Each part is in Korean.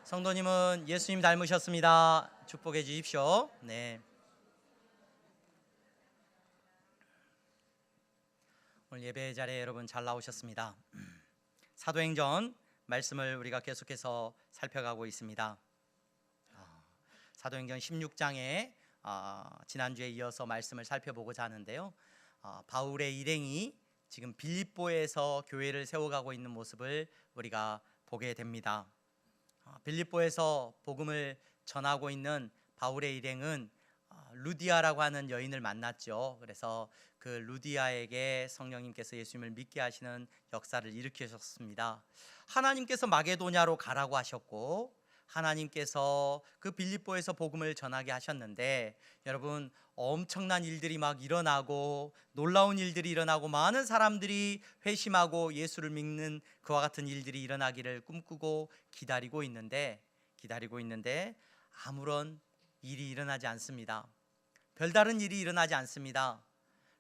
성도님은 예수님 닮으셨습니다. 축복해 주십시오. 네. 오늘 예배 자리에 여러분 잘 나오셨습니다. 사도행전 말씀을 우리가 계속해서 살펴가고 있습니다. 사도행전 16장에 지난주에 이어서 말씀을 살펴보고자 하는데요. 바울의 일행이 지금 빌립보에서 교회를 세워가고 있는 모습을 우리가 보게 됩니다. 빌립보에서 복음을 전하고 있는 바울의 일행은 루디아라고 하는 여인을 만났죠. 그래서 그 루디아에게 성령님께서 예수님을 믿게 하시는 역사를 일으키셨습니다. 하나님께서 마게도냐로 가라고 하셨고 하나님께서 그 빌립보에서 복음을 전하게 하셨는데 여러분 엄청난 일들이 막 일어나고 놀라운 일들이 일어나고 많은 사람들이 회심하고 예수를 믿는 그와 같은 일들이 일어나기를 꿈꾸고 기다리고 있는데 아무런 일이 일어나지 않습니다. 별다른 일이 일어나지 않습니다.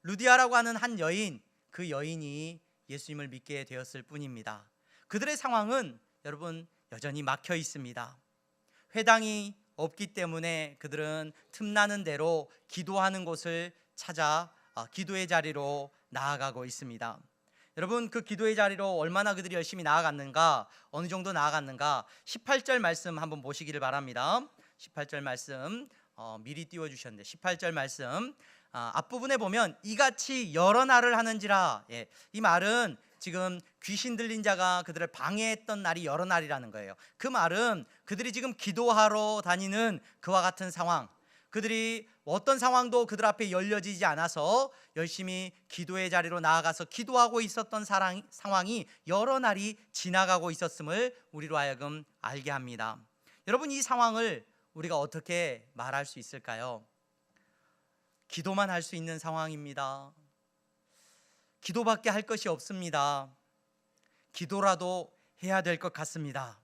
루디아라고 하는 한 여인, 그 여인이 예수님을 믿게 되었을 뿐입니다. 그들의 상황은 여러분 여전히 막혀 있습니다. 회당이 없기 때문에 그들은 틈나는 대로 기도하는 곳을 찾아 기도의 자리로 나아가고 있습니다. 여러분 그 기도의 자리로 얼마나 그들이 열심히 나아갔는가, 어느 정도 나아갔는가 18절 말씀 한번 보시기를 바랍니다. 18절 말씀 미리 띄워주셨는데 18절 말씀 앞부분에 보면 이같이 여러 날을 하는지라, 이 말은 지금 귀신 들린 자가 그들을 방해했던 날이 여러 날이라는 거예요. 그 말은 그들이 지금 기도하러 다니는 그와 같은 상황, 그들이 어떤 상황도 그들 앞에 열려지지 않아서 열심히 기도의 자리로 나아가서 기도하고 있었던 상황이 여러 날이 지나가고 있었음을 우리로 하여금 알게 합니다. 여러분 이 상황을 우리가 어떻게 말할 수 있을까요? 기도만 할 수 있는 상황입니다. 기도밖에 할 것이 없습니다. 기도라도 해야 될 것 같습니다.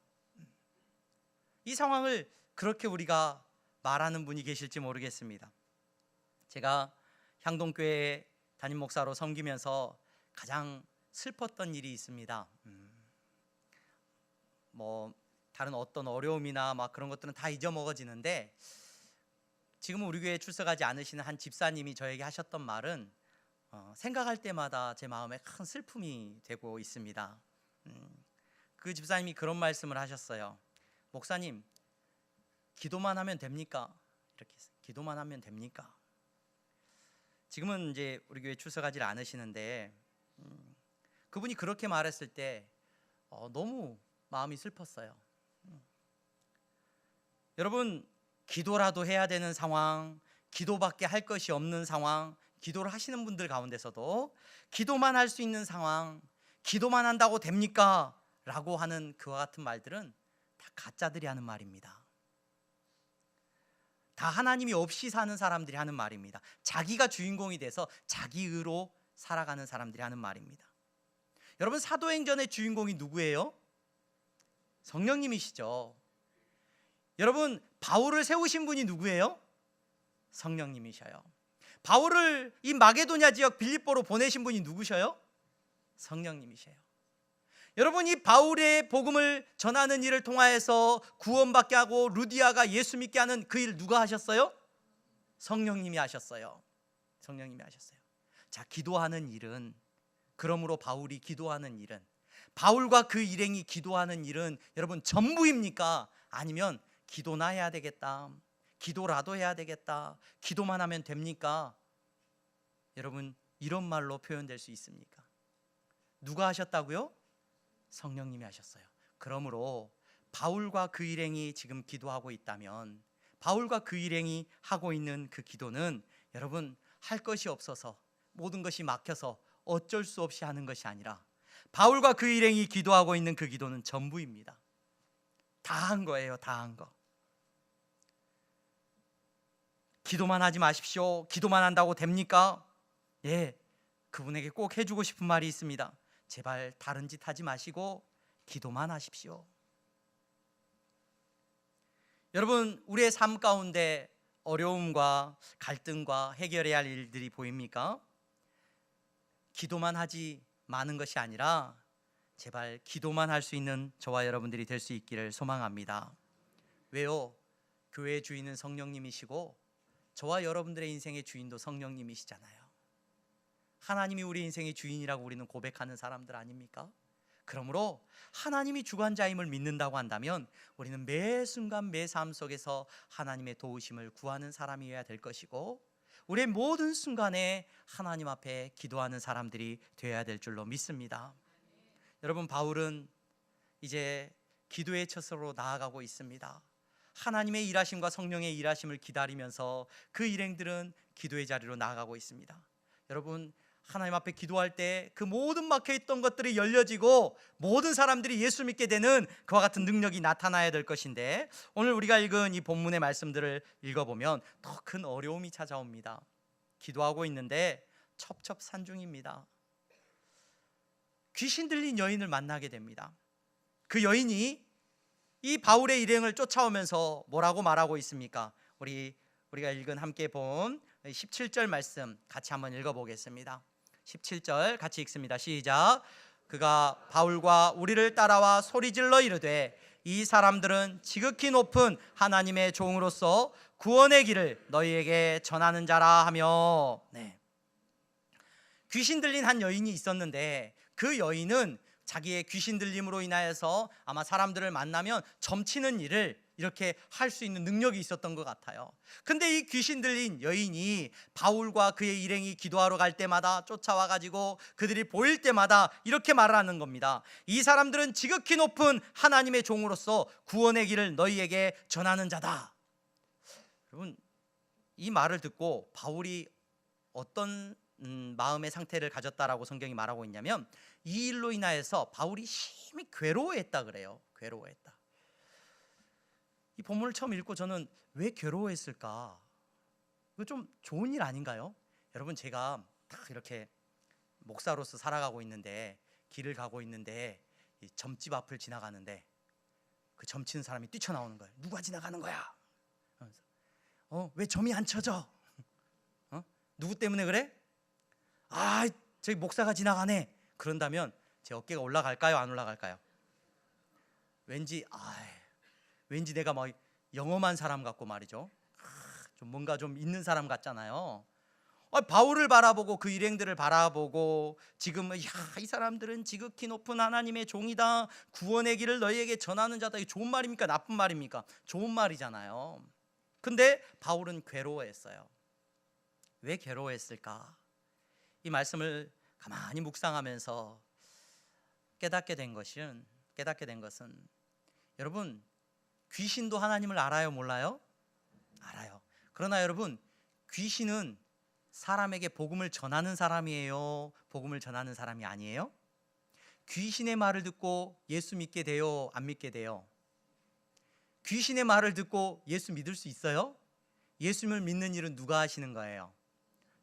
이 상황을 그렇게 우리가 말하는 분이 계실지 모르겠습니다. 제가 향동교회 담임 목사로 섬기면서 가장 슬펐던 일이 있습니다. 다른 어떤 어려움이나 막 그런 것들은 다 잊어먹어지는데 지금 우리 교회에 출석하지 않으시는 한 집사님이 저에게 하셨던 말은 생각할 때마다 제 마음에 큰 슬픔이 되고 있습니다. 그 집사님이 그런 말씀을 하셨어요. 목사님, 기도만 하면 됩니까? 이렇게 기도만 하면 됩니까? 지금은 이제 우리 교회 출석하지 않으시는데 그분이 그렇게 말했을 때 너무 마음이 슬펐어요. 여러분 기도라도 해야 되는 상황, 기도밖에 할 것이 없는 상황, 기도를 하시는 분들 가운데서도 기도만 할 수 있는 상황, 기도만 한다고 됩니까? 라고 하는 그와 같은 말들은 다 가짜들이 하는 말입니다. 다 하나님이 없이 사는 사람들이 하는 말입니다. 자기가 주인공이 돼서 자기 의로 살아가는 사람들이 하는 말입니다. 여러분 사도행전의 주인공이 누구예요? 성령님이시죠. 여러분 바울을 세우신 분이 누구예요? 성령님이셔요. 바울을 이 마게도냐 지역 빌립보로 보내신 분이 누구셔요? 성령님이셔요. 여러분 이 바울의 복음을 전하는 일을 통하여서 구원받게 하고 루디아가 예수 믿게 하는 그 일 누가 하셨어요? 성령님이 하셨어요. 성령님이 하셨어요. 자, 기도하는 일은, 그러므로 바울이 기도하는 일은, 바울과 그 일행이 기도하는 일은 여러분 전부입니까? 아니면 기도나 해야 되겠다, 기도라도 해야 되겠다, 기도만 하면 됩니까? 여러분 이런 말로 표현될 수 있습니까? 누가 하셨다고요? 성령님이 하셨어요. 그러므로 바울과 그 일행이 지금 기도하고 있다면 바울과 그 일행이 하고 있는 그 기도는 여러분 할 것이 없어서 모든 것이 막혀서 어쩔 수 없이 하는 것이 아니라 바울과 그 일행이 기도하고 있는 그 기도는 전부입니다. 다 한 거예요. 다 한 거. 기도만 하지 마십시오. 기도만 한다고 됩니까? 그분에게 꼭 해주고 싶은 말이 있습니다. 제발 다른 짓 하지 마시고 기도만 하십시오. 여러분 우리의 삶 가운데 어려움과 갈등과 해결해야 할 일들이 보입니까? 기도만 하지 마는 것이 아니라 제발 기도만 할 수 있는 저와 여러분들이 될 수 있기를 소망합니다. 왜요? 교회의 주인은 성령님이시고 저와 여러분들의 인생의 주인도 성령님이시잖아요. 하나님이 우리 인생의 주인이라고 우리는 고백하는 사람들 아닙니까? 그러므로 하나님이 주관자임을 믿는다고 한다면 우리는 매 순간 매 삶 속에서 하나님의 도우심을 구하는 사람이어야 될 것이고, 우리의 모든 순간에 하나님 앞에 기도하는 사람들이 되어야 될 줄로 믿습니다. 여러분, 바울은 이제 기도의 처소로 나아가고 있습니다. 하나님의 일하심과 성령의 일하심을 기다리면서 그 일행들은 기도의 자리로 나아가고 있습니다. 여러분, 하나님 앞에 기도할 때 그 모든 막혀있던 것들이 열려지고 모든 사람들이 예수 믿게 되는 그와 같은 능력이 나타나야 될 것인데, 오늘 우리가 읽은 이 본문의 말씀들을 읽어보면 더 큰 어려움이 찾아옵니다. 기도하고 있는데 첩첩산중입니다. 귀신 들린 여인을 만나게 됩니다. 그 여인이 이 바울의 일행을 쫓아오면서 뭐라고 말하고 있습니까? 우리가 읽은 함께 본 17절 말씀 같이 한번 읽어보겠습니다. 17절 같이 읽습니다. 시작. 그가 바울과 우리를 따라와 소리질러 이르되 이 사람들은 지극히 높은 하나님의 종으로서 구원의 길을 너희에게 전하는 자라 하며, 귀신 들린 한 여인이 있었는데 그 여인은 자기의 귀신 들림으로 인하여서 아마 사람들을 만나면 점치는 일을 이렇게 할 수 있는 능력이 있었던 것 같아요. 근데 이 귀신 들린 여인이 바울과 그의 일행이 기도하러 갈 때마다 쫓아와 가지고 그들이 보일 때마다 이렇게 말을 하는 겁니다. 이 사람들은 지극히 높은 하나님의 종으로서 구원의 길을 너희에게 전하는 자다. 여러분, 이 말을 듣고 바울이 어떤 마음의 상태를 가졌다라고 성경이 말하고 있냐면, 이 일로 인하여서 바울이 심히 괴로워했다 그래요. 괴로워했다. 이 본문을 처음 읽고 저는 왜 괴로워했을까? 이거 좀 좋은 일 아닌가요? 여러분, 제가 딱 이렇게 목사로서 살아가고 있는데, 길을 가고 있는데 이 점집 앞을 지나가는데 그 점치는 사람이 뛰쳐나오는 거예요. 누가 지나가는 거야? 왜 점이 안 쳐져? 누구 때문에 그래? 저기 목사가 지나가네. 그런다면 제 어깨가 올라갈까요? 안 올라갈까요? 왠지 내가 막 영험한 사람 같고 말이죠. 좀 뭔가 좀 있는 사람 같잖아요. 바울을 바라보고 그 일행들을 바라보고 지금은 이 사람들은 지극히 높은 하나님의 종이다. 구원의 길을 너희에게 전하는 자다. 이게 좋은 말입니까? 나쁜 말입니까? 좋은 말이잖아요. 근데 바울은 괴로워했어요. 왜 괴로워했을까? 이 말씀을 가만히 묵상하면서 깨닫게 된 것은, 여러분, 귀신도 하나님을 알아요, 몰라요? 알아요. 그러나 여러분, 귀신은 사람에게 복음을 전하는 사람이에요? 복음을 전하는 사람이 아니에요? 귀신의 말을 듣고 예수 믿게 돼요? 안 믿게 돼요? 귀신의 말을 듣고 예수 믿을 수 있어요? 예수님을 믿는 일은 누가 하시는 거예요?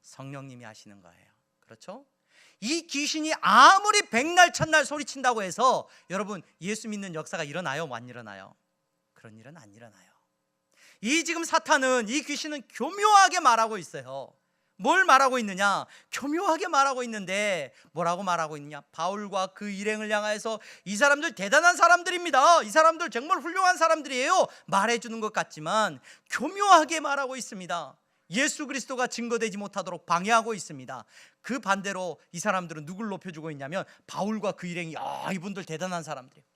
성령님이 하시는 거예요. 그렇죠? 이 귀신이 아무리 백날 천날 소리친다고 해서 여러분, 예수 믿는 역사가 일어나요? 안 일어나요? 그런 일은 안 일어나요. 이 지금 사탄은, 이 귀신은 교묘하게 말하고 있어요. 뭘 말하고 있느냐? 교묘하게 말하고 있는데 뭐라고 말하고 있느냐? 바울과 그 일행을 향하여서 이 사람들 대단한 사람들입니다. 이 사람들 정말 훌륭한 사람들이에요. 말해주는 것 같지만 교묘하게 말하고 있습니다. 예수 그리스도가 증거되지 못하도록 방해하고 있습니다. 그 반대로 이 사람들은 누굴 높여주고 있냐면 바울과 그 일행이 이분들 대단한 사람들이에요.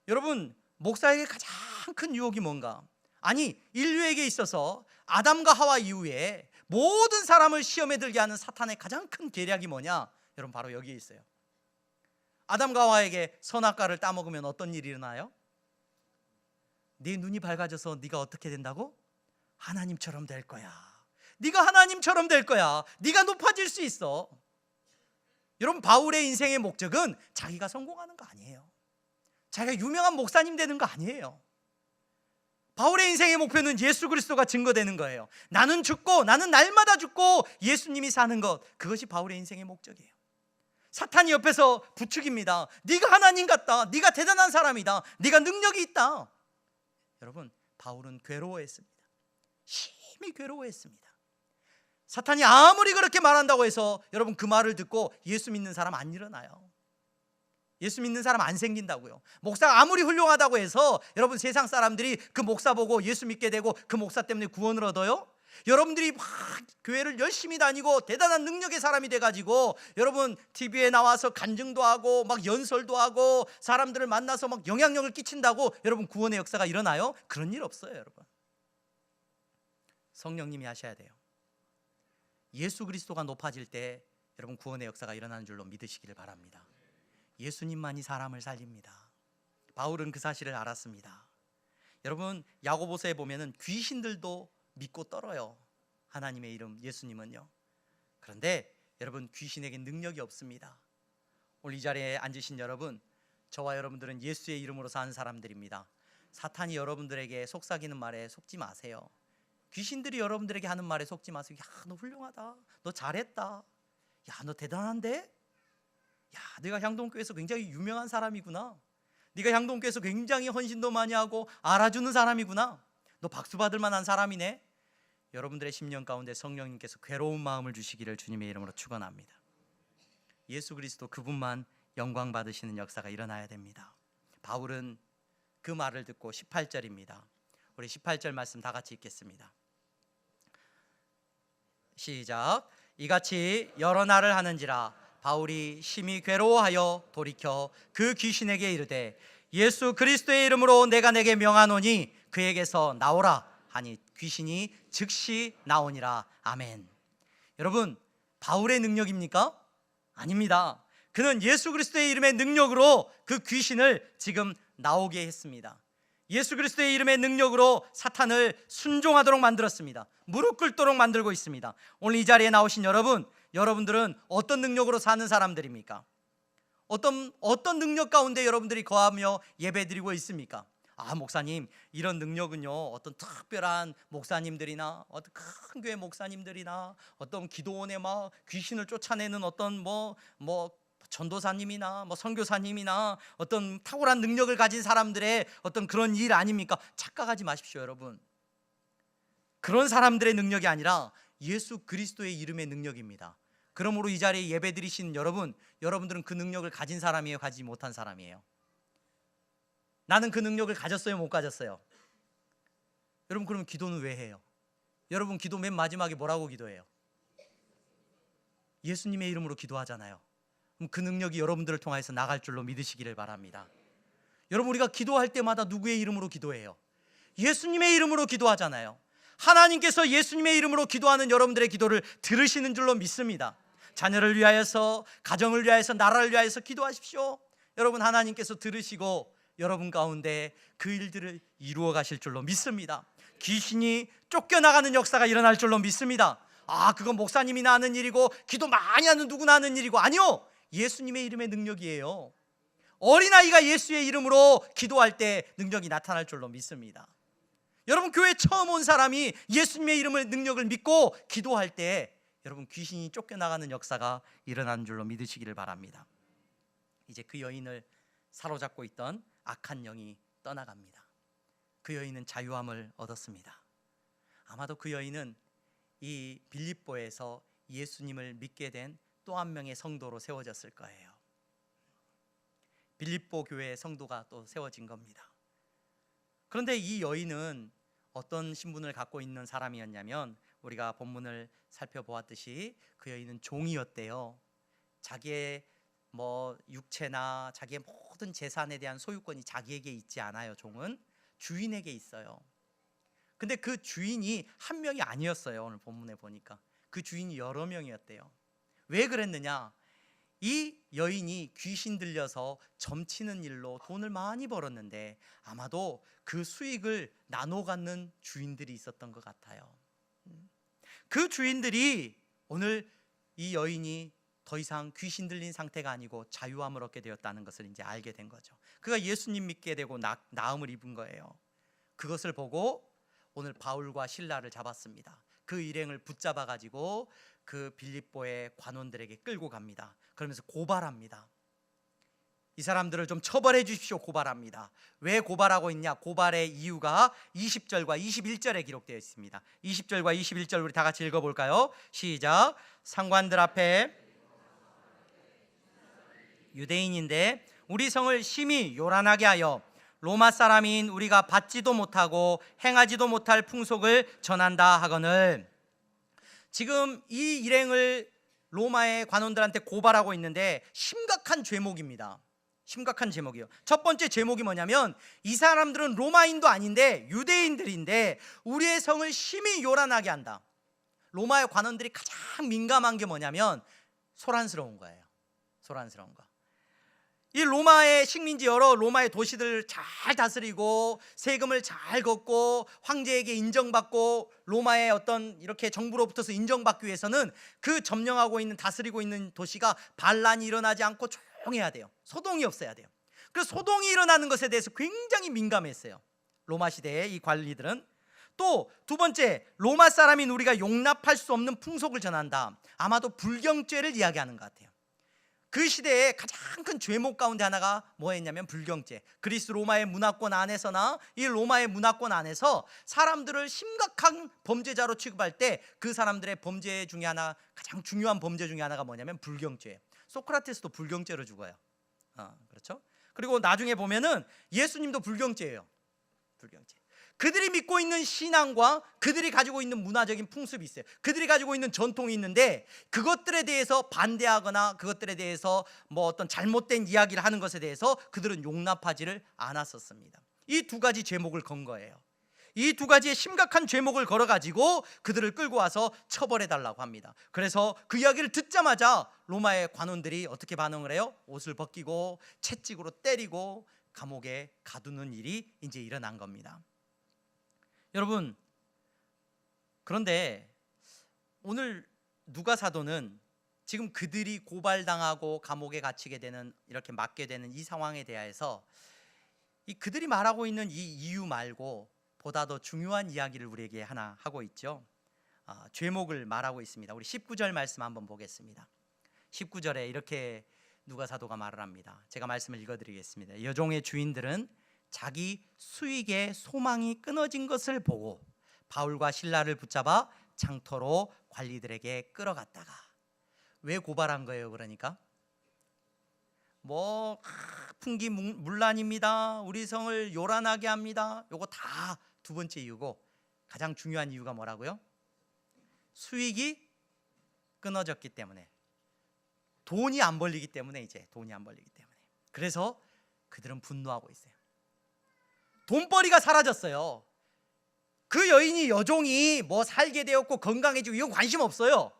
여러분, 목사에게 가장 큰 유혹이 뭔가? 아니, 인류에게 있어서 아담과 하와 이후에 모든 사람을 시험에 들게 하는 사탄의 가장 큰 계략이 뭐냐? 여러분, 바로 여기에 있어요. 아담과 하와에게 선악과를 따먹으면 어떤 일이 일어나요? 네 눈이 밝아져서 네가 어떻게 된다고? 하나님처럼 될 거야. 네가 하나님처럼 될 거야. 네가 높아질 수 있어. 여러분, 바울의 인생의 목적은 자기가 성공하는 거 아니에요. 자기가 유명한 목사님 되는 거 아니에요. 바울의 인생의 목표는 예수 그리스도가 증거되는 거예요. 나는 죽고, 나는 날마다 죽고 예수님이 사는 것, 그것이 바울의 인생의 목적이에요. 사탄이 옆에서 부추깁니다. 네가 하나님 같다. 네가 대단한 사람이다. 네가 능력이 있다. 여러분, 바울은 괴로워했습니다. 심히 괴로워했습니다. 사탄이 아무리 그렇게 말한다고 해서 여러분, 그 말을 듣고 예수 믿는 사람 안 일어나요. 예수 믿는 사람 안 생긴다고요. 목사가 아무리 훌륭하다고 해서 여러분 세상 사람들이 그 목사 보고 예수 믿게 되고 그 목사 때문에 구원을 얻어요? 여러분들이 막 교회를 열심히 다니고 대단한 능력의 사람이 돼가지고 여러분 TV에 나와서 간증도 하고 막 연설도 하고 사람들을 만나서 막 영향력을 끼친다고 여러분 구원의 역사가 일어나요? 그런 일 없어요. 여러분, 성령님이 하셔야 돼요. 예수 그리스도가 높아질 때 여러분 구원의 역사가 일어나는 줄로 믿으시기를 바랍니다. 예수님만이 사람을 살립니다. 바울은 그 사실을 알았습니다. 여러분, 야고보서에 보면은 귀신들도 믿고 떨어요. 하나님의 이름 예수님은요. 그런데 여러분, 귀신에게 능력이 없습니다. 오늘 이 자리에 앉으신 여러분, 저와 여러분들은 예수의 이름으로 사는 사람들입니다. 사탄이 여러분들에게 속삭이는 말에 속지 마세요. 귀신들이 여러분들에게 하는 말에 속지 마세요. 야, 너 훌륭하다, 너 잘했다, 야, 너 대단한데, 야, 네가 향동교회에서 굉장히 유명한 사람이구나, 네가 향동교회에서 굉장히 헌신도 많이 하고 알아주는 사람이구나, 너 박수 받을 만한 사람이네. 여러분들의 심령 가운데 성령님께서 괴로운 마음을 주시기를 주님의 이름으로 축원합니다. 예수 그리스도 그분만 영광 받으시는 역사가 일어나야 됩니다. 바울은 그 말을 듣고 18절입니다. 우리 18절 말씀 다 같이 읽겠습니다. 시작. 이같이 여러 날을 하는지라 바울이 심히 괴로워하여 돌이켜 그 귀신에게 이르되 예수 그리스도의 이름으로 내가 내게 명하노니 그에게서 나오라 하니 귀신이 즉시 나오니라. 아멘. 여러분, 바울의 능력입니까? 아닙니다. 그는 예수 그리스도의 이름의 능력으로 그 귀신을 지금 나오게 했습니다. 예수 그리스도의 이름의 능력으로 사탄을 순종하도록 만들었습니다. 무릎 꿇도록 만들고 있습니다. 오늘 이 자리에 나오신 여러분, 여러분들은 어떤 능력으로 사는 사람들입니까? 어떤 능력 가운데 여러분들이 거하며 예배드리고 있습니까? 아, 목사님, 이런 능력은요, 어떤 특별한 목사님들이나 어떤 큰 교회 목사님들이나 어떤 기도원에 막 귀신을 쫓아내는 어떤 뭐 전도사님이나 뭐 선교사님이나 어떤 탁월한 능력을 가진 사람들의 어떤 그런 일 아닙니까? 착각하지 마십시오, 여러분. 그런 사람들의 능력이 아니라 예수 그리스도의 이름의 능력입니다. 그러므로 이 자리에 예배드리신 여러분들은 그 능력을 가진 사람이에요, 가지지 못한 사람이에요? 나는 그 능력을 가졌어요, 못 가졌어요? 여러분, 그럼 기도는 왜 해요? 여러분, 기도 맨 마지막에 뭐라고 기도해요? 예수님의 이름으로 기도하잖아요. 그럼 그 능력이 여러분들을 통해서 나갈 줄로 믿으시기를 바랍니다. 여러분, 우리가 기도할 때마다 누구의 이름으로 기도해요? 예수님의 이름으로 기도하잖아요. 하나님께서 예수님의 이름으로 기도하는 여러분들의 기도를 들으시는 줄로 믿습니다. 자녀를 위하여서, 가정을 위하여서, 나라를 위하여서 기도하십시오. 여러분, 하나님께서 들으시고 여러분 가운데 그 일들을 이루어 가실 줄로 믿습니다. 귀신이 쫓겨나가는 역사가 일어날 줄로 믿습니다. 아, 그건 목사님이나 하는 일이고 기도 많이 하는 누구나 하는 일이고, 아니요, 예수님의 이름의 능력이에요. 어린아이가 예수의 이름으로 기도할 때 능력이 나타날 줄로 믿습니다. 여러분, 교회 처음 온 사람이 예수님의 이름의 능력을 믿고 기도할 때 여러분, 귀신이 쫓겨나가는 역사가 일어나는 줄로 믿으시기를 바랍니다. 이제 그 여인을 사로잡고 있던 악한 영이 떠나갑니다. 그 여인은 자유함을 얻었습니다. 아마도 그 여인은 이 빌립보에서 예수님을 믿게 된 또 한 명의 성도로 세워졌을 거예요. 빌립보 교회의 성도가 또 세워진 겁니다. 그런데 이 여인은 어떤 신분을 갖고 있는 사람이었냐면, 우리가 본문을 살펴보았듯이 그 여인은 종이었대요. 자기의 육체나 자기의 모든 재산에 대한 소유권이 자기에게 있지 않아요. 종은 주인에게 있어요. 근데 그 주인이 한 명이 아니었어요. 오늘 본문에 보니까 그 주인이 여러 명이었대요. 왜 그랬느냐? 이 여인이 귀신 들려서 점치는 일로 돈을 많이 벌었는데 아마도 그 수익을 나눠 갖는 주인들이 있었던 것 같아요. 그 주인들이 오늘 이 여인이 더 이상 귀신 들린 상태가 아니고 자유함을 얻게 되었다는 것을 이제 알게 된 거죠. 그가 예수님 믿게 되고 나음을 입은 거예요. 그것을 보고 오늘 바울과 실라를 잡았습니다. 그 일행을 붙잡아 가지고 그 빌립보의 관원들에게 끌고 갑니다. 그러면서 고발합니다. 이 사람들을 좀 처벌해 주십시오. 고발합니다. 왜 고발하고 있냐? 고발의 이유가 20절과 21절에 기록되어 있습니다. 20절과 21절 우리 다 같이 읽어볼까요? 시작. 상관들 앞에 유대인인데 우리 성을 심히 요란하게 하여 로마 사람인 우리가 받지도 못하고 행하지도 못할 풍속을 전한다 하거늘. 지금 이 일행을 로마의 관원들한테 고발하고 있는데 심각한 죄목입니다. 심각한 제목이요. 첫 번째 제목이 뭐냐면 이 사람들은 로마인도 아닌데 유대인들인데 우리의 성을 심히 요란하게 한다. 로마의 관원들이 가장 민감한 게 뭐냐면 소란스러운 거예요. 소란스러운 거. 이 로마의 식민지 여러 로마의 도시들을 잘 다스리고 세금을 잘 걷고 황제에게 인정받고 로마의 어떤 이렇게 정부로부터서 인정받기 위해서는 그 점령하고 있는 다스리고 있는 도시가 반란이 일어나지 않고 조용해야 돼요. 소동이 없어야 돼요. 그래서 소동이 일어나는 것에 대해서 굉장히 민감했어요. 로마 시대의 이 관리들은. 또 두 번째, 로마 사람인 우리가 용납할 수 없는 풍속을 전한다. 아마도 불경죄를 이야기하는 것 같아요. 그 시대에 가장 큰 죄목 가운데 하나가 뭐였냐면 불경죄. 그리스 로마의 문화권 안에서나 이 로마의 문화권 안에서 사람들을 심각한 범죄자로 취급할 때 그 사람들의 범죄 중에 하나, 가장 중요한 범죄 중에 하나가 뭐냐면 불경죄. 소크라테스도 불경죄로 죽어요. 그렇죠? 그리고 나중에 보면은 예수님도 불경죄예요. 불경죄. 그들이 믿고 있는 신앙과 그들이 가지고 있는 문화적인 풍습이 있어요. 그들이 가지고 있는 전통이 있는데 그것들에 대해서 반대하거나 그것들에 대해서 뭐 어떤 잘못된 이야기를 하는 것에 대해서 그들은 용납하지를 않았었습니다. 이 두 가지 죄목을 건 거예요. 이 두 가지의 심각한 죄목을 걸어가지고 그들을 끌고 와서 처벌해달라고 합니다. 그래서 그 이야기를 듣자마자 로마의 관원들이 어떻게 반응을 해요? 옷을 벗기고 채찍으로 때리고 감옥에 가두는 일이 이제 일어난 겁니다. 여러분, 그런데 오늘 누가 사도는 지금 그들이 고발당하고 감옥에 갇히게 되는, 이렇게 맞게 되는 이 상황에 대해서 이 그들이 말하고 있는 이 이유 말고 보다 더 중요한 이야기를 우리에게 하나 하고 있죠. 죄목을 말하고 있습니다. 우리 19절 말씀 한번 보겠습니다. 19절에 이렇게 누가 사도가 말을 합니다. 제가 말씀을 읽어드리겠습니다. 여종의 주인들은 자기 수익의 소망이 끊어진 것을 보고 바울과 실라를 붙잡아 장터로 관리들에게 끌어갔다가. 왜 고발한 거예요? 그러니까 뭐 풍기문란입니다. 우리 성을 요란하게 합니다. 요거 다 두 번째 이유고, 가장 중요한 이유가 뭐라고요? 수익이 끊어졌기 때문에, 돈이 안 벌리기 때문에, 이제 돈이 안 벌리기 때문에. 그래서 그들은 분노하고 있어요. 돈벌이가 사라졌어요. 그 여인이, 여종이 뭐 살게 되었고 건강해지고 이건 관심 없어요.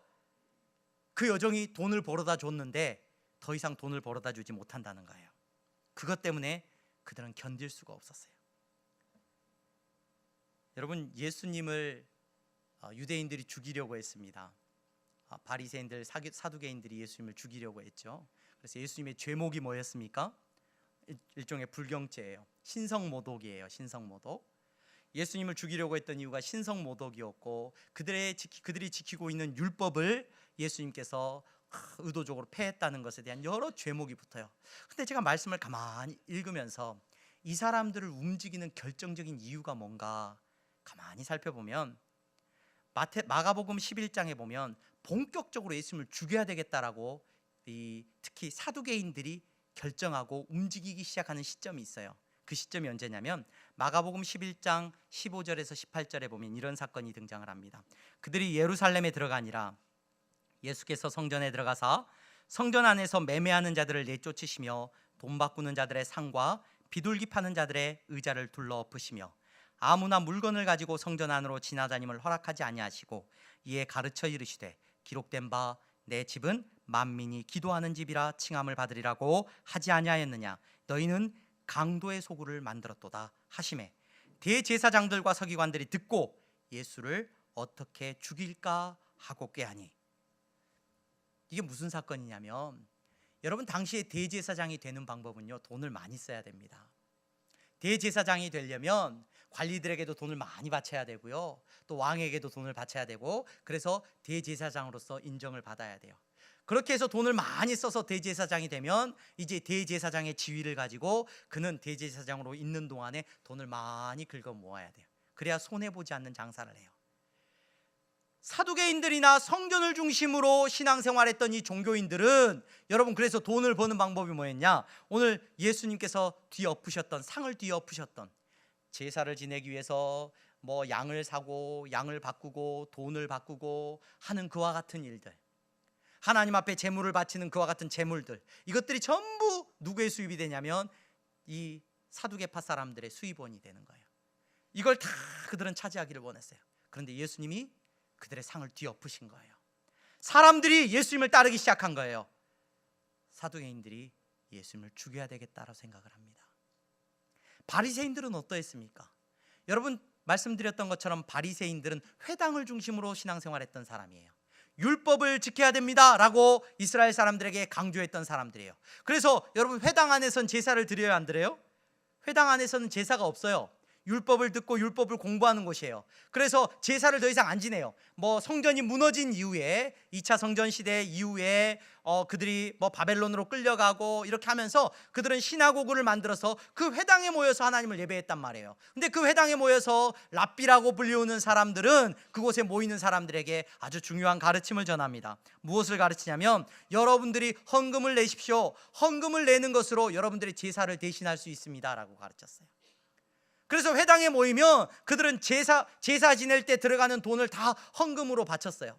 그 여종이 돈을 벌어다 줬는데 더 이상 돈을 벌어다 주지 못한다는 거예요. 그것 때문에 그들은 견딜 수가 없었어요. 여러분, 예수님을 유대인들이 죽이려고 했습니다. 바리새인들, 사두개인들이 예수님을 죽이려고 했죠. 그래서 예수님의 죄목이 뭐였습니까? 일종의 불경죄예요. 신성모독이에요. 신성모독. 예수님을 죽이려고 했던 이유가 신성모독이었고, 그들이 지키고 있는 율법을 예수님께서 의도적으로 폐했다는 것에 대한 여러 죄목이 붙어요. 근데 제가 말씀을 가만히 읽으면서 이 사람들을 움직이는 결정적인 이유가 뭔가 가만히 살펴보면, 마가복음 11장에 보면 본격적으로 예수님을 죽여야 되겠다라고 특히 사두개인들이 결정하고 움직이기 시작하는 시점이 있어요. 그 시점이 언제냐면 마가복음 11장 15절에서 18절에 보면 이런 사건이 등장을 합니다. 그들이 예루살렘에 들어가니라 예수께서 성전에 들어가사 성전 안에서 매매하는 자들을 내쫓으시며 돈 바꾸는 자들의 상과 비둘기 파는 자들의 의자를 둘러 엎으시며 아무나 물건을 가지고 성전 안으로 지나다님을 허락하지 아니하시고 이에 가르쳐 이르시되 기록된 바 내 집은 만민이 기도하는 집이라 칭함을 받으리라고 하지 아니하였느냐. 너희는 강도의 소굴을 만들었도다 하시매 대제사장들과 서기관들이 듣고 예수를 어떻게 죽일까 하고 꾀하니. 이게 무슨 사건이냐면, 여러분, 당시에 대제사장이 되는 방법은요, 돈을 많이 써야 됩니다. 대제사장이 되려면 관리들에게도 돈을 많이 바쳐야 되고요, 또 왕에게도 돈을 바쳐야 되고, 그래서 대제사장으로서 인정을 받아야 돼요. 그렇게 해서 돈을 많이 써서 대제사장이 되면 이제 대제사장의 지위를 가지고 그는 대제사장으로 있는 동안에 돈을 많이 긁어 모아야 돼요. 그래야 손해보지 않는 장사를 해요. 사두개인들이나 성전을 중심으로 신앙생활했던 이 종교인들은 여러분 그래서 돈을 버는 방법이 뭐였냐? 오늘 예수님께서 뒤엎으셨던 상을 뒤엎으셨던 제사를 지내기 위해서 뭐 양을 사고 양을 바꾸고 돈을 바꾸고 하는 그와 같은 일들, 하나님 앞에 제물을 바치는 그와 같은 제물들, 이것들이 전부 누구의 수입이 되냐면 이 사두개파 사람들의 수입원이 되는 거예요. 이걸 다 그들은 차지하기를 원했어요. 그런데 예수님이 그들의 상을 뒤엎으신 거예요. 사람들이 예수님을 따르기 시작한 거예요. 사두개인들이 예수님을 죽여야 되겠다라고 생각을 합니다. 바리새인들은 어떠했습니까? 여러분 말씀드렸던 것처럼 바리새인들은 회당을 중심으로 신앙생활했던 사람이에요. 율법을 지켜야 됩니다라고 이스라엘 사람들에게 강조했던 사람들이에요. 그래서 여러분 회당 안에서는 제사를 드려야 안 드려요? 회당 안에서는 제사가 없어요. 율법을 듣고 율법을 공부하는 곳이에요. 그래서 제사를 더 이상 안 지내요. 뭐 성전이 무너진 이후에 2차 성전 시대 이후에 그들이 뭐 바벨론으로 끌려가고 이렇게 하면서 그들은 시나고그를 만들어서 그 회당에 모여서 하나님을 예배했단 말이에요. 근데 그 회당에 모여서 랍비라고 불리우는 사람들은 그곳에 모이는 사람들에게 아주 중요한 가르침을 전합니다. 무엇을 가르치냐면 여러분들이 헌금을 내십시오. 헌금을 내는 것으로 여러분들이 제사를 대신할 수 있습니다 라고 가르쳤어요. 그래서 회당에 모이면 그들은 제사 지낼 때 들어가는 돈을 다 헌금으로 바쳤어요.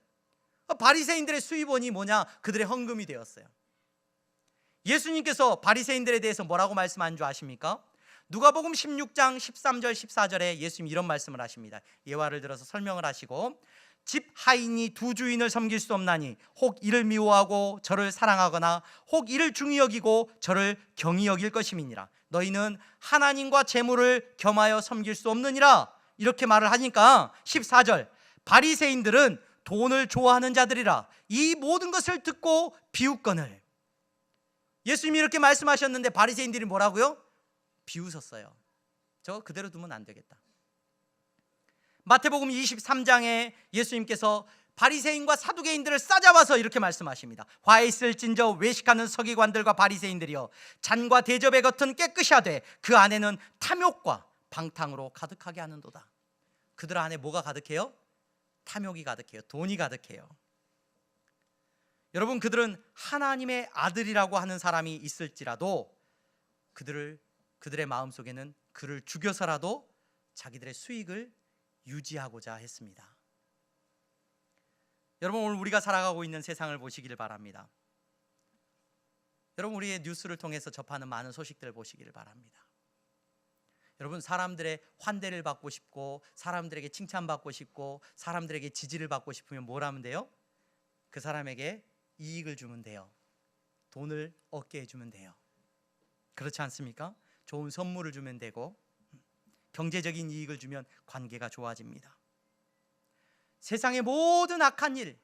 바리새인들의 수입원이 뭐냐? 그들의 헌금이 되었어요. 예수님께서 바리새인들에 대해서 뭐라고 말씀하는 줄 아십니까? 누가복음 16장 13절 14절에 예수님이 이런 말씀을 하십니다. 예화를 들어서 설명을 하시고, 집 하인이 두 주인을 섬길 수 없나니 혹 이를 미워하고 저를 사랑하거나 혹 이를 중히 여기고 저를 경히 여길 것임이니라. 너희는 하나님과 재물을 겸하여 섬길 수 없느니라. 이렇게 말을 하니까 14절, 바리새인들은 돈을 좋아하는 자들이라 이 모든 것을 듣고 비웃거늘. 예수님이 이렇게 말씀하셨는데 바리새인들이 뭐라고요? 비웃었어요. 저거 그대로 두면 안 되겠다. 마태복음 23장에 예수님께서 바리새인과 사두개인들을 싸잡아서 이렇게 말씀하십니다. 화에 있을진저 외식하는 서기관들과 바리새인들이여, 잔과 대접의 겉은 깨끗이 하되 그 안에는 탐욕과 방탕으로 가득하게 하는도다. 그들 안에 뭐가 가득해요? 탐욕이 가득해요. 돈이 가득해요. 여러분 그들은 하나님의 아들이라고 하는 사람이 있을지라도 그들의 마음속에는 그를 죽여서라도 자기들의 수익을 유지하고자 했습니다. 여러분 오늘 우리가 살아가고 있는 세상을 보시기를 바랍니다. 여러분 우리의 뉴스를 통해서 접하는 많은 소식들을 보시기를 바랍니다. 여러분 사람들의 환대를 받고 싶고 사람들에게 칭찬받고 싶고 사람들에게 지지를 받고 싶으면 뭘 하면 돼요? 그 사람에게 이익을 주면 돼요. 돈을 얻게 해주면 돼요. 그렇지 않습니까? 좋은 선물을 주면 되고 경제적인 이익을 주면 관계가 좋아집니다. 세상의 모든 악한 일,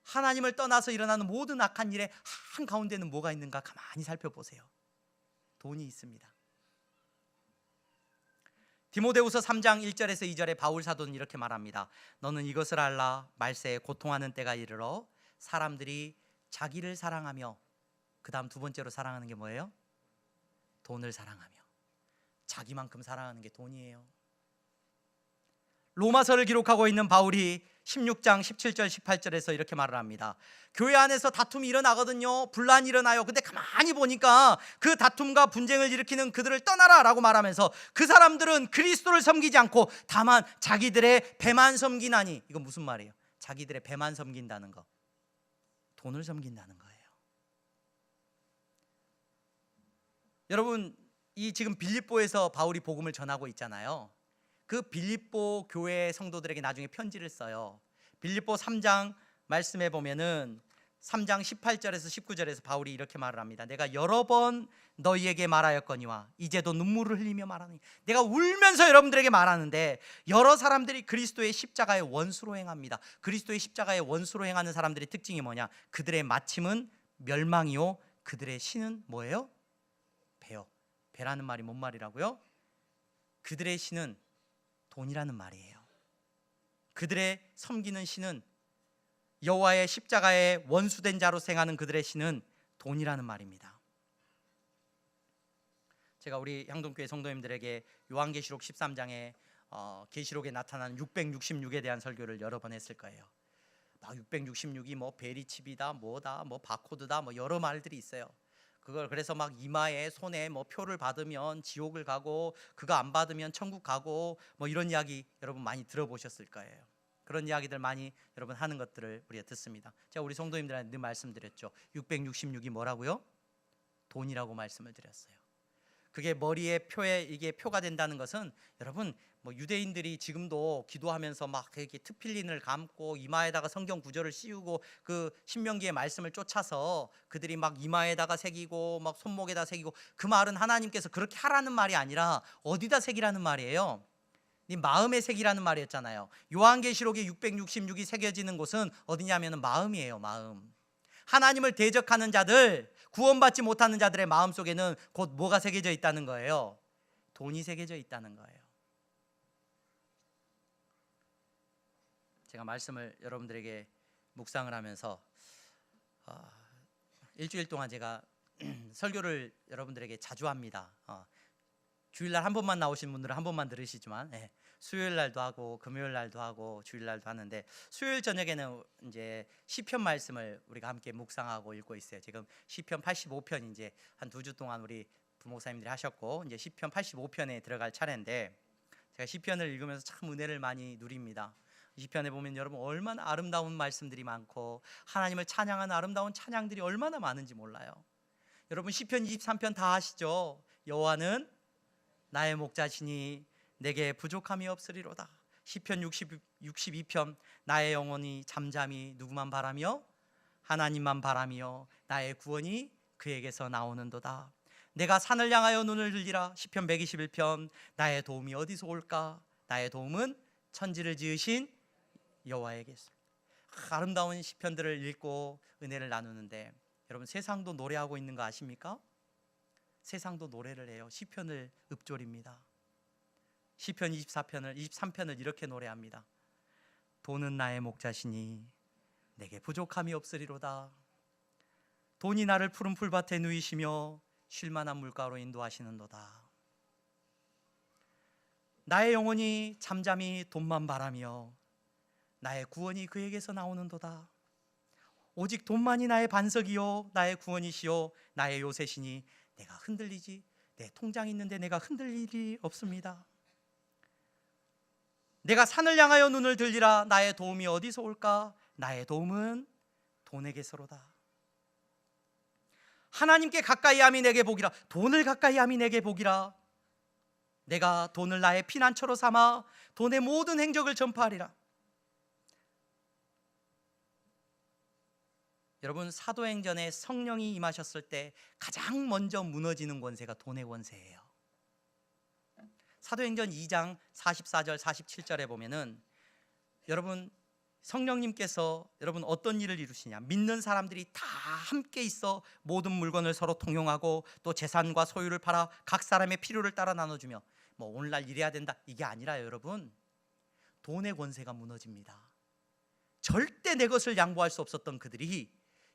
하나님을 떠나서 일어나는 모든 악한 일의 한가운데는 뭐가 있는가 가만히 살펴보세요. 돈이 있습니다. 디모데후서 3장 1절에서 2절에 바울 사도는 이렇게 말합니다. 너는 이것을 알라. 말세에 고통하는 때가 이르러 사람들이 자기를 사랑하며, 그 다음 두 번째로 사랑하는 게 뭐예요? 돈을 사랑하며. 자기만큼 사랑하는 게 돈이에요. 로마서를 기록하고 있는 바울이 16장 17절 18절에서 이렇게 말을 합니다. 교회 안에서 다툼이 일어나거든요. 분란이 일어나요. 근데 가만히 보니까 그 다툼과 분쟁을 일으키는 그들을 떠나라 라고 말하면서 그 사람들은 그리스도를 섬기지 않고 다만 자기들의 배만 섬기나니, 이건 무슨 말이에요? 자기들의 배만 섬긴다는 거, 돈을 섬긴다는 거예요. 여러분 이 지금 빌립보에서 바울이 복음을 전하고 있잖아요. 그 빌립보 교회 성도들에게 나중에 편지를 써요. 빌립보 3장 말씀해 보면은 3장 18절에서 19절에서 바울이 이렇게 말을 합니다. 내가 여러 번 너희에게 말하였거니와 이제도 눈물을 흘리며 말하니, 내가 울면서 여러분들에게 말하는데 여러 사람들이 그리스도의 십자가의 원수로 행합니다. 그리스도의 십자가의 원수로 행하는 사람들의 특징이 뭐냐? 그들의 마침은 멸망이요 그들의 신은 뭐예요? 배요. 배라는 말이 뭔 말이라고요? 그들의 신은 돈이라는 말이에요. 그들의 섬기는 신은, 여호와의 십자가에 원수된 자로 생하는 그들의 신은 돈이라는 말입니다. 제가 우리 향동교회 성도님들에게 요한계시록 13장에 계시록에 나타난 666에 대한 설교를 여러 번 했을 거예요. 막 666이 뭐 베리칩이다 뭐다 뭐 바코드다 뭐 여러 말들이 있어요. 그걸 그래서 막 이마에 손에 뭐 표를 받으면 지옥을 가고 그거 안 받으면 천국 가고 뭐 이런 이야기 여러분 많이 들어보셨을 거예요. 그런 이야기들 많이 여러분 하는 것들을 우리가 듣습니다. 제가 우리 성도님들한테 늘 말씀드렸죠. 666이 뭐라고요? 돈이라고 말씀을 드렸어요. 그게 머리에 표에 이게 표가 된다는 것은 여러분 뭐 유대인들이 지금도 기도하면서 막 이렇게 트필린을 감고 이마에다가 성경 구절을 씌우고 그 신명기의 말씀을 쫓아서 그들이 막 이마에다가 새기고 막 손목에다 새기고 그 말은 하나님께서 그렇게 하라는 말이 아니라 어디다 새기라는 말이에요. 네 마음에 새기라는 말이었잖아요. 요한계시록에 666이 새겨지는 곳은 어디냐면은 마음이에요. 마음. 하나님을 대적하는 자들, 구원받지 못하는 자들의 마음속에는 곧 뭐가 새겨져 있다는 거예요? 돈이 새겨져 있다는 거예요. 제가 말씀을 여러분들에게 묵상을 하면서 일주일 동안 제가 설교를 여러분들에게 자주 합니다. 주일날 한 번만 나오신 분들은 한 번만 들으시지만 수요일 날도 하고 금요일 날도 하고 주일 날도 하는데 수요일 저녁에는 이제 시편 말씀을 우리가 함께 묵상하고 읽고 있어요. 지금 시편 85편 이제 한 2주 동안 우리 부목사님들이 하셨고 이제 시편 85편에 들어갈 차례인데 제가 시편을 읽으면서 참 은혜를 많이 누립니다. 시편에 보면 여러분 얼마나 아름다운 말씀들이 많고 하나님을 찬양하는 아름다운 찬양들이 얼마나 많은지 몰라요. 여러분 시편 23편 다 아시죠? 여호와는 나의 목자시니 내게 부족함이 없으리로다. 시편 62편 나의 영혼이 잠잠히 누구만 바라며 하나님만 바라며 나의 구원이 그에게서 나오는도다. 내가 산을 향하여 눈을 들리라. 시편 121편 나의 도움이 어디서 올까? 나의 도움은 천지를 지으신 여호와에게 있습니다. 아름다운 시편들을 읽고 은혜를 나누는데 여러분 세상도 노래하고 있는 거 아십니까? 세상도 노래를 해요. 시편을 읊조립니다. 시편 23편을 이렇게 노래합니다. 돈은 나의 목자시니 내게 부족함이 없으리로다. 돈이 나를 푸른 풀밭에 누이시며 쉴만한 물가로 인도하시는도다. 나의 영혼이 잠잠히 돈만 바라며 나의 구원이 그에게서 나오는도다. 오직 돈만이 나의 반석이요 나의 구원이시요 나의 요새시니 내가 흔들리지 내 통장이 있는데 내가 흔들릴 일이 없습니다. 내가 산을 향하여 눈을 들리라. 나의 도움이 어디서 올까? 나의 도움은 돈에게서로다. 하나님께 가까이 함이 내게 복이라. 돈을 가까이 함이 내게 복이라. 내가 돈을 나의 피난처로 삼아 돈의 모든 행적을 전파하리라. 여러분 사도행전에 성령이 임하셨을 때 가장 먼저 무너지는 권세가 돈의 권세예요. 사도행전 2장 44절 47절에 보면은 여러분 성령님께서 여러분 어떤 일을 이루시냐? 믿는 사람들이 다 함께 있어 모든 물건을 서로 통용하고 또 재산과 소유를 팔아 각 사람의 필요를 따라 나눠주며 뭐 오늘날 이래야 된다 이게 아니라요. 여러분 돈의 권세가 무너집니다. 절대 내 것을 양보할 수 없었던 그들이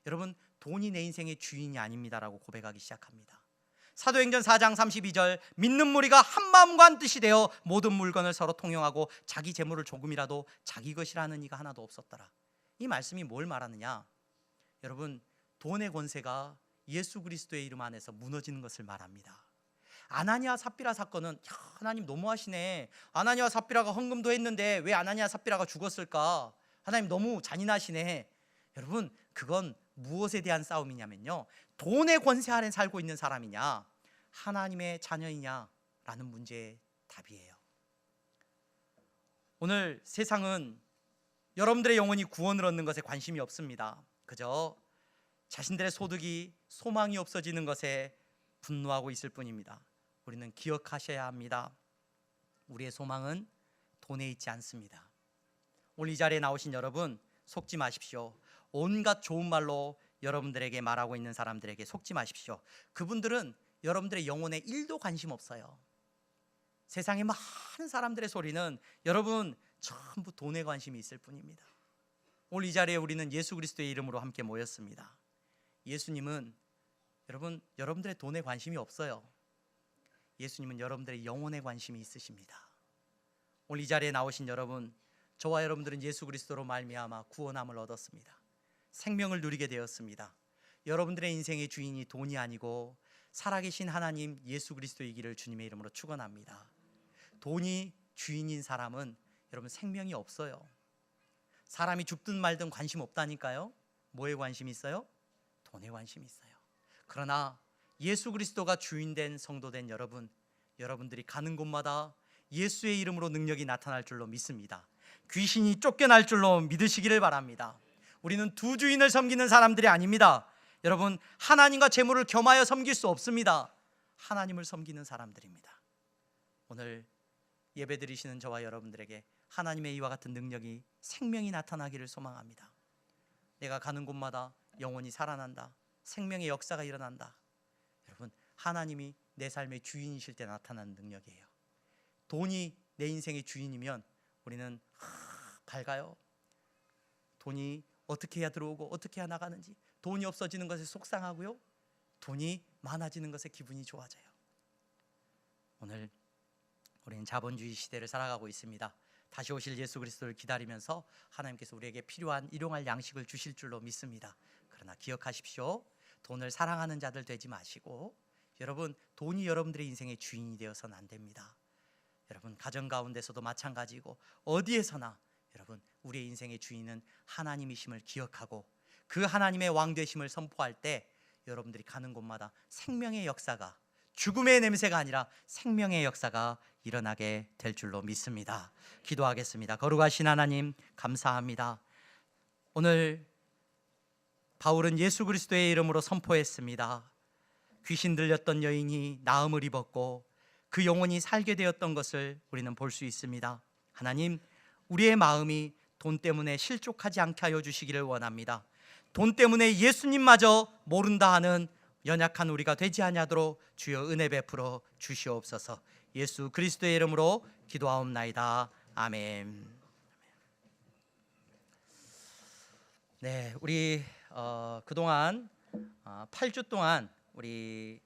여러분 돈이 내 인생의 주인이 아닙니다라고 고백하기 시작합니다. 사도행전 4장 32절 믿는 무리가 한마음과 한 뜻이 되어 모든 물건을 서로 통용하고 자기 재물을 조금이라도 자기 것이라는 이가 하나도 없었더라. 이 말씀이 뭘 말하느냐? 여러분 돈의 권세가 예수 그리스도의 이름 안에서 무너지는 것을 말합니다. 아나니아 삽비라 사건은 하나님 너무하시네. 아나니아 삽비라가 헌금도 했는데 왜 아나니아 삽비라가 죽었을까? 하나님 너무 잔인하시네. 여러분 그건 무엇에 대한 싸움이냐면요 돈의 권세 아래 살고 있는 사람이냐 하나님의 자녀이냐라는 문제의 답이에요. 오늘 세상은 여러분들의 영혼이 구원을 얻는 것에 관심이 없습니다. 그저 자신들의 소득이 소망이 없어지는 것에 분노하고 있을 뿐입니다. 우리는 기억하셔야 합니다. 우리의 소망은 돈에 있지 않습니다. 오늘 이 자리에 나오신 여러분 속지 마십시오. 온갖 좋은 말로 여러분들에게 말하고 있는 사람들에게 속지 마십시오. 그분들은 여러분들의 영혼에 1도 관심 없어요. 세상에 많은 사람들의 소리는 여러분 전부 돈에 관심이 있을 뿐입니다. 오늘 이 자리에 우리는 예수 그리스도의 이름으로 함께 모였습니다. 예수님은 여러분들의 돈에 관심이 없어요. 예수님은 여러분들의 영혼에 관심이 있으십니다. 오늘 이 자리에 나오신 여러분 저와 여러분들은 예수 그리스도로 말미암아 구원함을 얻었습니다. 생명을 누리게 되었습니다. 여러분들의 인생의 주인이 돈이 아니고 살아계신 하나님 예수 그리스도이기를 주님의 이름으로 축원합니다. 돈이 주인인 사람은 여러분 생명이 없어요. 사람이 죽든 말든 관심 없다니까요. 뭐에 관심이 있어요? 돈에 관심이 있어요. 그러나 예수 그리스도가 주인된 성도된 여러분, 여러분들이 가는 곳마다 예수의 이름으로 능력이 나타날 줄로 믿습니다. 귀신이 쫓겨날 줄로 믿으시기를 바랍니다. 우리는 두 주인을 섬기는 사람들이 아닙니다. 여러분, 하나님과 재물을 겸하여 섬길 수 없습니다. 하나님을 섬기는 사람들입니다. 오늘 예배드리시는 저와 여러분들에게 하나님의 이와 같은 능력이 생명이 나타나기를 소망합니다. 내가 가는 곳마다 영혼이 살아난다, 생명의 역사가 일어난다. 여러분, 하나님이 내 삶의 주인이실 때 나타나는 능력이에요. 돈이 내 인생의 주인이면 우리는 밝아요. 돈이 어떻게 해야 들어오고 어떻게 해야 나가는지, 돈이 없어지는 것에 속상하고요, 돈이 많아지는 것에 기분이 좋아져요. 오늘 우리는 자본주의 시대를 살아가고 있습니다. 다시 오실 예수 그리스도를 기다리면서 하나님께서 우리에게 필요한 일용할 양식을 주실 줄로 믿습니다. 그러나 기억하십시오. 돈을 사랑하는 자들 되지 마시고, 여러분, 돈이 여러분들의 인생의 주인이 되어서는 안 됩니다. 여러분, 가정 가운데서도 마찬가지고 어디에서나 여러분, 우리의 인생의 주인은 하나님이심을 기억하고 그 하나님의 왕 되심을 선포할 때 여러분들이 가는 곳마다 생명의 역사가, 죽음의 냄새가 아니라 생명의 역사가 일어나게 될 줄로 믿습니다. 기도하겠습니다. 거룩하신 하나님, 감사합니다. 오늘 바울은 예수 그리스도의 이름으로 선포했습니다. 귀신 들렸던 여인이 나음을 입었고 그 영혼이 살게 되었던 것을 우리는 볼 수 있습니다. 하나님, 우리의 마음이 돈 때문에 실족하지 않게 하여 주시기를 원합니다. 돈 때문에 예수님마저 모른다 하는 연약한 우리가 되지 아니하도록 주여 은혜 베풀어 주시옵소서. 예수 그리스도의 이름으로 기도하옵나이다. 아멘. 네, 우리 그동안 8주 동안 우리